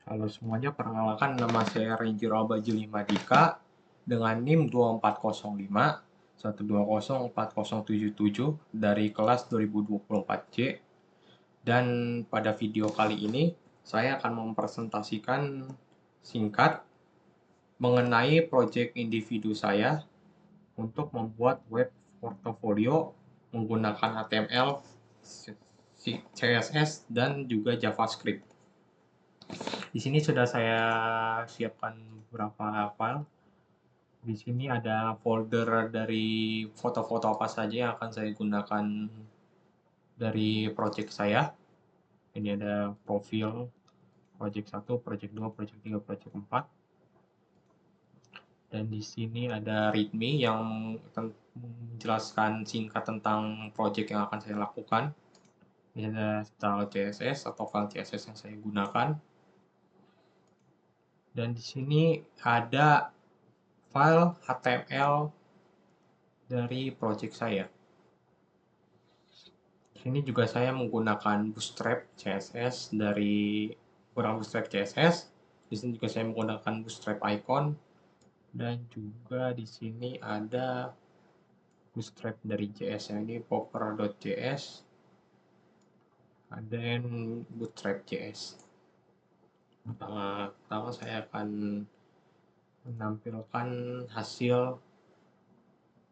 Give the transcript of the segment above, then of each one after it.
Halo semuanya, perkenalkan nama saya Renjiro Abajilima Dika dengan NIM 2405 1204077 dari kelas 2024C. Dan pada video kali ini saya akan mempresentasikan singkat mengenai proyek individu saya untuk membuat web portofolio menggunakan HTML, CSS, dan juga JavaScript. Di sini sudah saya siapkan beberapa file. Di sini ada folder dari foto-foto apa saja yang akan saya gunakan dari project saya. Ini ada profil, project 1, project 2, project 3, project 4. Dan di sini ada readme yang menjelaskan singkat tentang project yang akan saya lakukan. Ini ada style CSS atau file CSS yang saya gunakan. Dan di sini ada file HTML dari project saya. Sini juga saya menggunakan Bootstrap CSS dari Bootstrap CSS. Di sini juga saya menggunakan Bootstrap Icon dan juga di sini ada Bootstrap dari JS yang ini popper.js dan Bootstrap JS. Pertama saya akan menampilkan hasil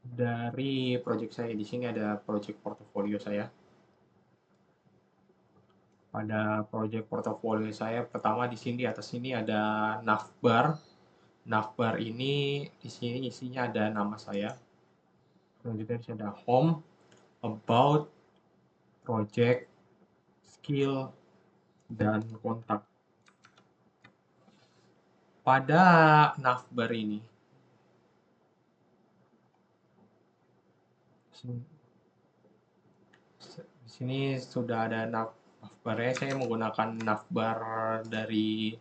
dari project saya. Di sini ada project portofolio saya. Pada project portofolio saya pertama di sini di atas sini ada navbar. Navbar ini di sini isinya ada nama saya. Selanjutnya di sini ada home, about, project, skill, dan kontak. Pada navbar ini di sini sudah ada navbarnya. Saya menggunakan navbar dari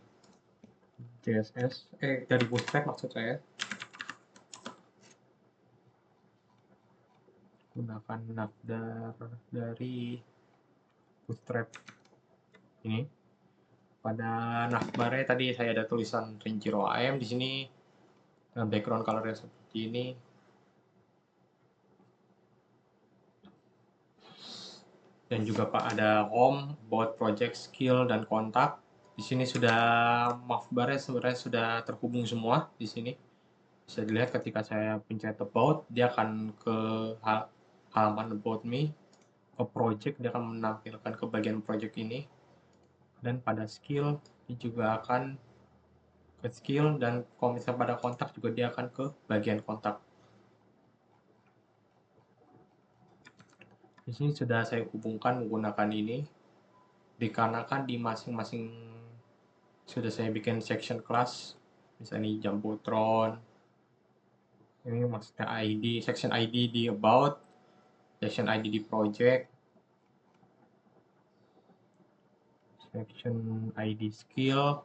CSS, dari Bootstrap maksud saya. Gunakan navbar dari Bootstrap ini. Pada navbarnya tadi saya ada tulisan Renjiro AM di sini dengan background colornya seperti ini. Dan juga Pak ada home, about, project, skill, dan kontak. Di sini sudah navbarnya sebenarnya sudah terhubung semua di sini. Bisa dilihat ketika saya pencet about, dia akan ke halaman about me, ke project, dia akan menampilkan ke bagian project ini. Dan pada skill, dia juga akan ke skill, dan kalau misalnya pada kontak juga dia akan ke bagian kontak. Di sini sudah saya hubungkan menggunakan ini, dikarenakan di masing-masing sudah saya bikin section class, misalnya ini Jumbotron, ini maksudnya ID, section ID di about, section ID di project, section ID skill,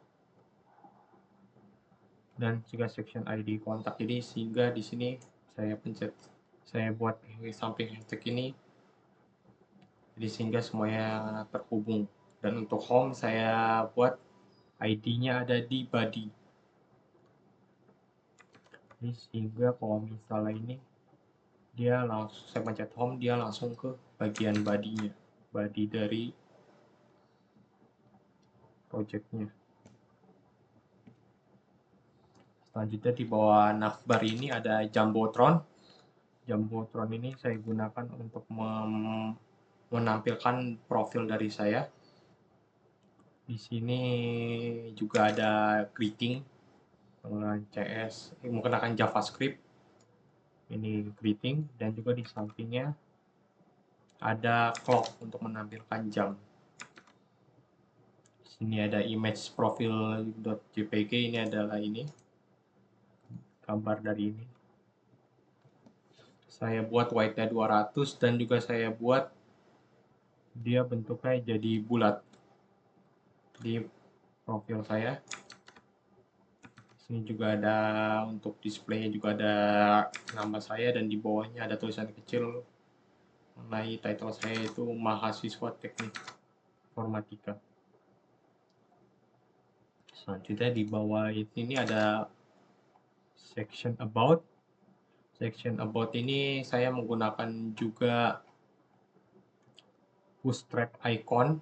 dan juga section ID kontak. Jadi sehingga di sini saya pencet, saya buat samping hashtag ini, jadi sehingga semuanya terhubung. Dan untuk home saya buat ID-nya ada di body. Jadi sehingga kalau misalnya ini dia langsung saya pencet home, dia langsung ke bagian body-nya, body dari project-nya. Selanjutnya di bawah navbar ini ada Jumbotron. Jumbotron ini saya gunakan untuk menampilkan profil dari saya. Di sini juga ada greeting menggunakan CS, menggunakan JavaScript. Ini greeting, dan juga di sampingnya ada clock untuk menampilkan jam. Di sini ada image profil.jpg, ini adalah ini gambar dari ini. Saya buat white-nya 200 dan juga saya buat dia bentuknya jadi bulat di profil saya. Sini juga ada untuk display-nya juga ada nama saya, dan di bawahnya ada tulisan kecil mengenai title saya itu mahasiswa teknik informatika. Selanjutnya di bawah ini ada section about. Section about ini saya menggunakan juga bootstrap icon.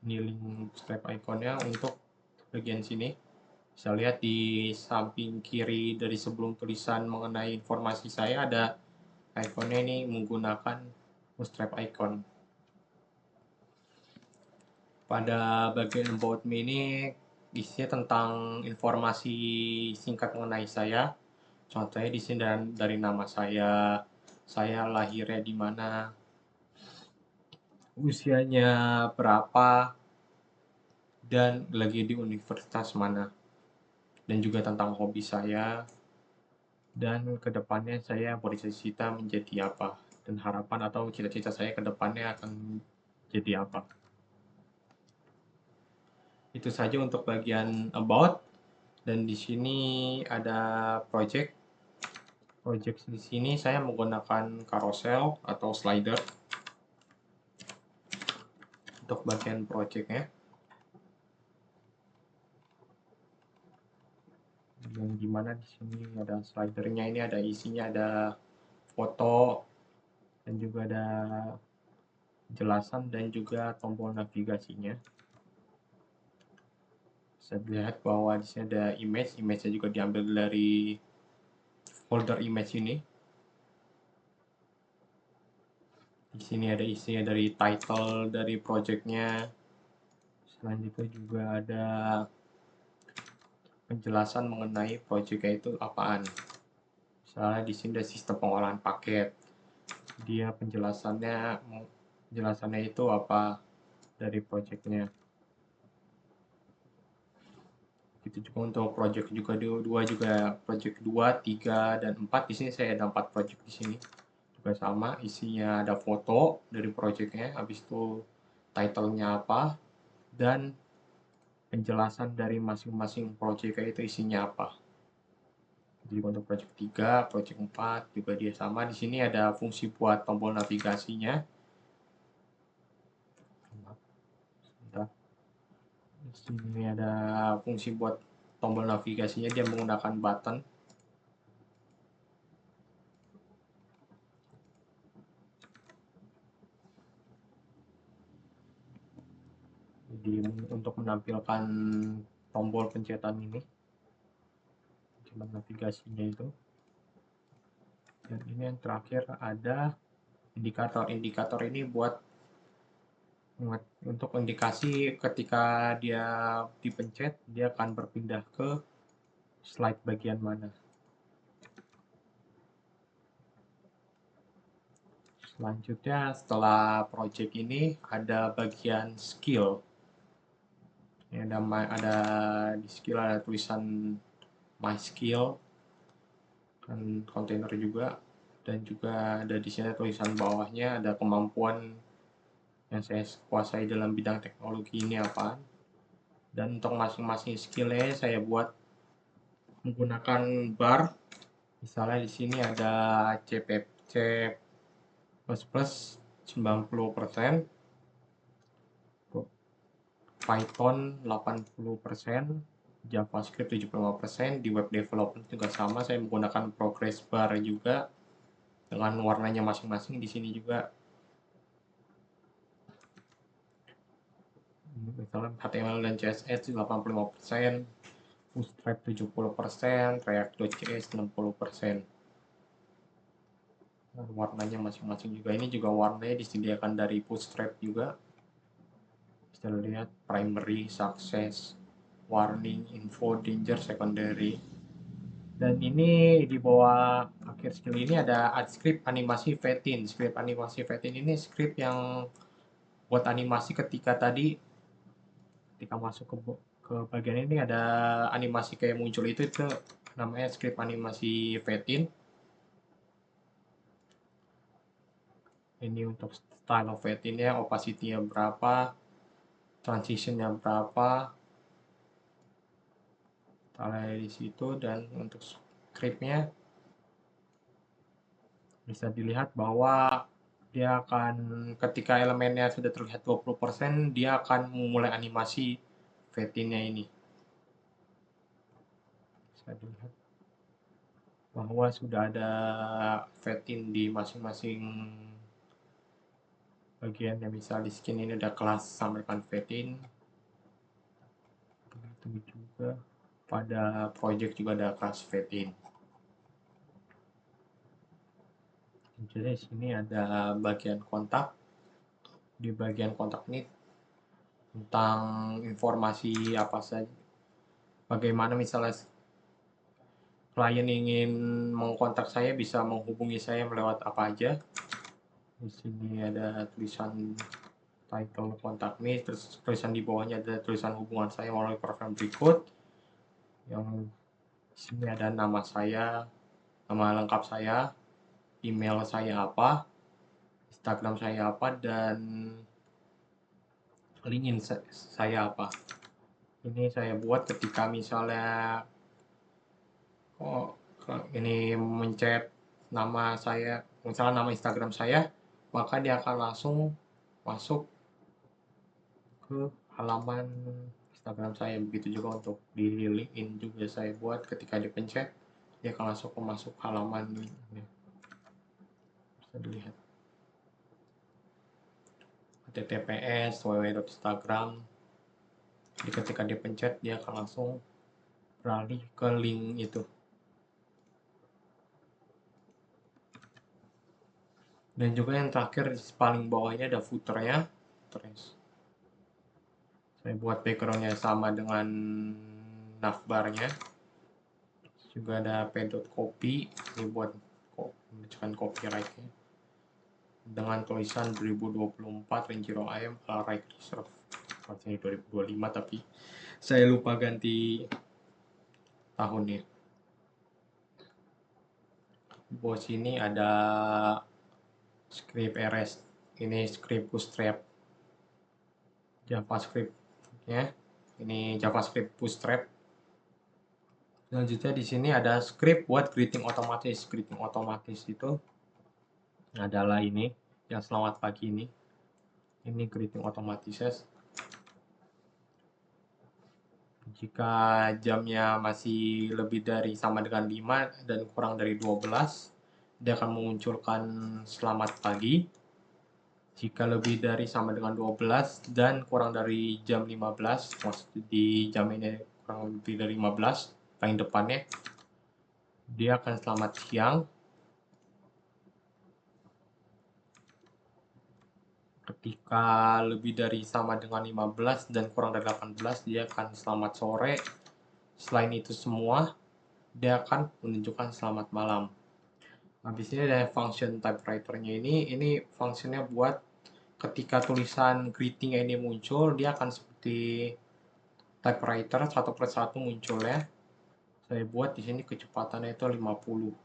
Ini link bootstrap iconnya untuk bagian sini. Bisa lihat di samping kiri dari sebelum tulisan mengenai informasi saya ada ikonnya, ini menggunakan bootstrap icon. Pada bagian about me ini isinya tentang informasi singkat mengenai saya. Contohnya di sini dari nama saya lahirnya di mana, usianya berapa, dan lagi di universitas mana. Dan juga tentang hobi saya, dan kedepannya saya bercita-cita menjadi apa, dan harapan atau cita-cita saya kedepannya akan jadi apa. Itu saja untuk bagian about. Dan di sini ada project. Project di sini saya menggunakan carousel atau slider untuk bagian projectnya. Yang dimana di sini ada slidernya, ini ada isinya, ada foto dan juga ada penjelasan dan juga tombol navigasinya. Bisa dilihat bahwa di sini ada image-nya juga diambil dari folder image ini. Di sini ada isinya dari title dari projectnya. Selanjutnya juga ada penjelasan mengenai projectnya itu apaan. Misalnya di sini ada sistem pengolahan paket. Dia penjelasannya itu apa dari projectnya. Itu juga untuk project juga project 2, 3 dan 4. Di sini saya ada 4 project di sini. Juga sama, isinya ada foto dari projectnya, habis itu title-nya apa, dan penjelasan dari masing-masing project itu isinya apa. Jadi untuk project 3, project 4 juga dia sama. Di sini ada fungsi buat tombol navigasinya. Di sini ada fungsi buat tombol navigasinya, dia menggunakan button. Jadi untuk menampilkan tombol pencetan ini, tombol navigasinya itu. Dan ini yang terakhir ada indikator. Indikator ini buat untuk indikasi ketika dia dipencet, dia akan berpindah ke slide bagian mana. Selanjutnya setelah project ini ada bagian skill. Ini ada di skill ada tulisan my skill, kan kontainer juga, dan juga ada di sini tulisan bawahnya ada kemampuan yang saya kuasai dalam bidang teknologi ini apa. Dan untuk masing-masing skillnya saya buat menggunakan bar. Misalnya di sini ada C++ 90%, Python 80%, JavaScript 75%, di web development juga sama, saya menggunakan progress bar juga dengan warnanya masing-masing di sini juga. Misalnya HTML dan CSS 85%, Bootstrap 70%, React.js 60%. Dan warnanya masing-masing juga. Ini juga warnanya disediakan dari Bootstrap juga. Bisa lihat primary, success, warning, info, danger, secondary. Dan ini di bawah akhir skill ini ada script animasi Fatin. Script animasi Fatin ini script yang buat animasi ketika masuk ke bagian ini ada animasi kayak muncul itu namanya script animasi Fatin. Ini untuk style of Fatin-nya, opacity-nya berapa, transition-nya berapa, taruh di situ. Dan untuk script-nya bisa dilihat bahwa dia akan ketika elemennya sudah terlihat 20%, dia akan memulai animasi Fatin-nya ini. Bisa dilihat bahwa sudah ada Fatin di masing-masing bagian. Yang misal di skin ini ada kelas sama dengan Fatin. Begitu juga pada project juga ada kelas Fatin. Jadi di sini ada bagian kontak. Di bagian kontak ini tentang informasi apa saja. Bagaimana misalnya klien ingin mengkontak saya, bisa menghubungi saya melewat apa aja. Di sini ada tulisan title kontak me, terus tulisan di bawahnya ada tulisan hubungan saya melalui program berikut. Yang di sini ada nama saya, nama lengkap saya, email saya apa, Instagram saya apa, dan LinkedIn saya apa. Ini saya buat ketika misalnya ini mencet nama saya, misalnya nama Instagram saya, maka dia akan langsung masuk ke halaman Instagram saya. Begitu juga untuk di LinkedIn juga saya buat, ketika dipencet dia akan langsung masuk halaman ini. Bisa dilihat https www.instagram. Jadi ketika dipencet dia akan langsung beralih ke link itu. Dan juga yang terakhir paling bawahnya ada footernya. Terus saya buat backgroundnya sama dengan navbarnya. Juga ada p.copy, ini buat membacakan copyrightnya dengan tulisan 2024 Renjiro AM right reserve. Ini 2025 tapi saya lupa ganti tahunnya. Di bawah sini ada script RS, ini script bootstrap JavaScript-nya, ini JavaScript bootstrap. Selanjutnya di sini ada script buat greeting otomatis. Greeting otomatis itu adalah ini yang selamat pagi ini. Ini greeting otomatisnya. Jika jamnya masih lebih dari sama dengan 5 dan kurang dari 12, dia akan memunculkan selamat pagi. Jika lebih dari sama dengan 12 dan kurang dari jam 15, maksudnya di jam ini kurang lebih dari 15, paling depannya, dia akan selamat siang. Ketika lebih dari sama dengan 15 dan kurang dari 18, dia akan selamat sore. Selain itu semua, dia akan menunjukkan selamat malam. Habis ini ada function typewriter-nya ini fungsinya buat ketika tulisan greeting ini muncul, dia akan seperti typewriter satu persatu muncul ya. Saya buat di sini kecepatannya itu 50.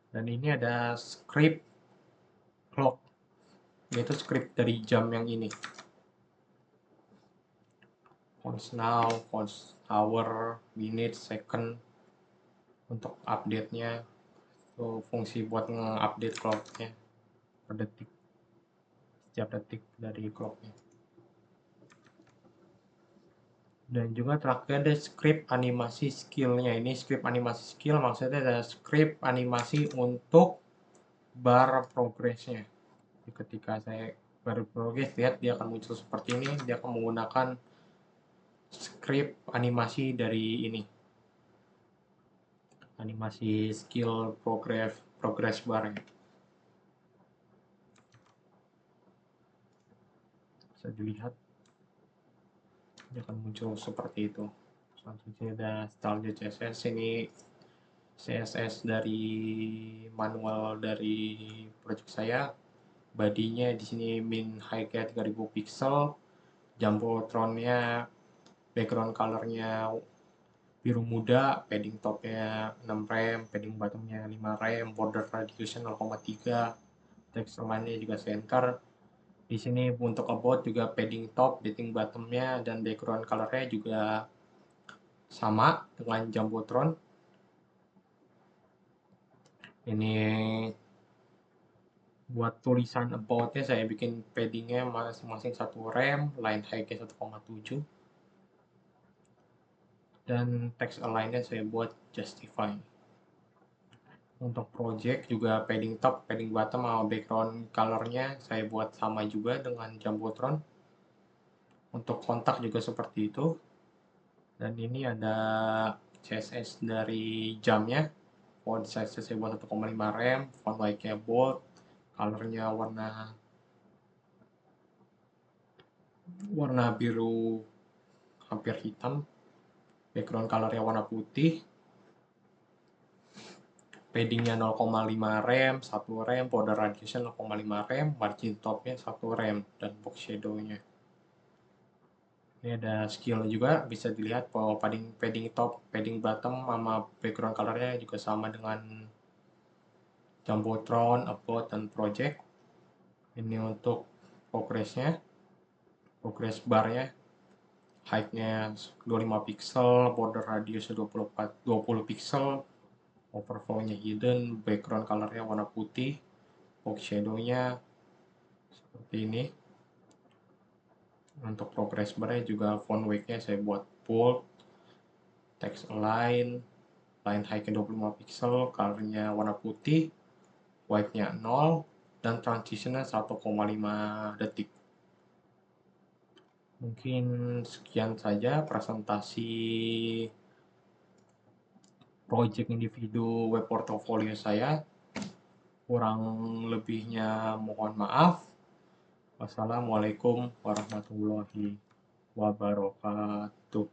Dan ini ada script clock, yaitu script dari jam yang ini. Cons now, cons hour, minute, second untuk update-nya. So, fungsi buat nge-update clock-nya per detik, setiap detik dari clock-nya. Dan juga terakhir ada script animasi skill-nya. Ini script animasi skill maksudnya ada script animasi untuk bar progress-nya. Ketika saya baru progress, lihat dia akan muncul seperti ini. Dia akan menggunakan script animasi dari ini, animasi skill progress bar. Bisa dilihat dia akan muncul seperti itu. Selanjutnya ada style CSS. Ini CSS dari manual dari project saya. Badinya di sini min height-nya 3000 pixel, jumbotron-nya, background color-nya biru muda, padding top-nya 6 rem, padding bottom-nya 5 rem, border radius-nya 0,3, text align-nya juga center. Di sini untuk about juga padding top, padding bottom-nya dan background color-nya juga sama dengan jumbotron. Ini buat tulisan about-nya saya bikin padding-nya masing-masing 1 rem, line height-nya 1,7. dan text align-nya saya buat justify. Untuk project juga padding top, padding bottom, sama background color-nya saya buat sama juga dengan Jumbotron. Untuk kontak juga seperti itu. Dan ini ada CSS dari jamnya. Font size saya buat 1,5 rem, font like-nya bold, color-nya warna biru hampir hitam, background color-nya warna putih, paddingnya 0,5 rem, 1 rem, border radiusnya 0,5 rem, margin topnya 1 rem, dan box shadow-nya. Ini ada skill juga, bisa dilihat bahwa padding top, padding bottom, sama background color-nya juga sama dengan Jumbotron, Upload, dan Project. Ini untuk progress-nya, progress bar-nya, height-nya 25 pixel, border radiusnya 20 pixel, overflow-nya hidden, background color-nya warna putih, box shadow-nya seperti ini. Untuk progress bar-nya juga font weight-nya saya buat bold, text align, line height-nya 25 pixel, color-nya warna putih, white-nya 0, dan transition-nya 1,5 detik. Mungkin sekian saja presentasi project individu web portfolio saya. Kurang lebihnya mohon maaf. Wassalamualaikum warahmatullahi wabarakatuh.